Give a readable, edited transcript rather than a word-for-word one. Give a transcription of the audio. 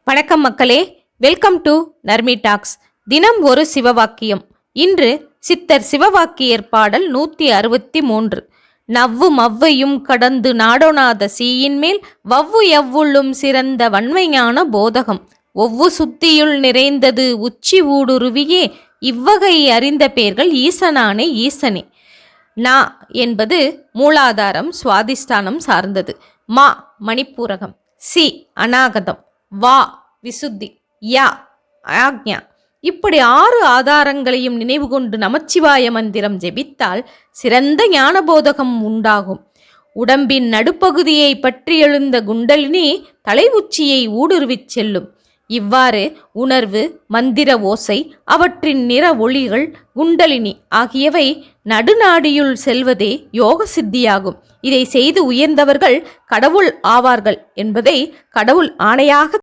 வணக்கம் மக்களே, welcome to Narmi tax. தினம் ஒரு சிவவாக்கியம். இன்று சித்தர் சிவவாக்கியர் பாடல் 163. நவ்வு மவ்வையும் கடந்து நாடொணாத சீயின் மேல் வவ்வு எவ்வுள்ளும் சிறந்த வன்மையான போதகம் ஒவ்வு சுத்தியுள் நிறைந்தது உச்சி ஊடுருவியே இவ்வகை அறிந்த பேர்கள் ஈசனானே ஈசனே. நா என்பது மூலாதாரம் சுவாதிஷ்டானம் சார்ந்தது. மா மணிப்பூரகம். சி அநாகதம். வா விசுத்தி. யா ஆக்ஞா. இப்படி 6 ஆதாரங்களையும் நினைவு கொண்டு நமச்சிவாய மந்திரம் ஜெபித்தால் சிறந்த ஞானபோதகம் உண்டாகும். உடம்பின் நடுப்பகுதியை பற்றி எழுந்த குண்டலினி தலை உச்சியை ஊடுருவிச் செல்லும். இவ்வாறு உணர்வு, மந்திர ஓசை, அவற்றின் நிற ஒளிகள், குண்டலினி ஆகியவை நடுநாடியுள் செல்வதே யோக சித்தியாகும். இதை செய்து உயர்ந்தவர்கள் கடவுள் ஆவார்கள் என்பதை கடவுள் ஆணையாக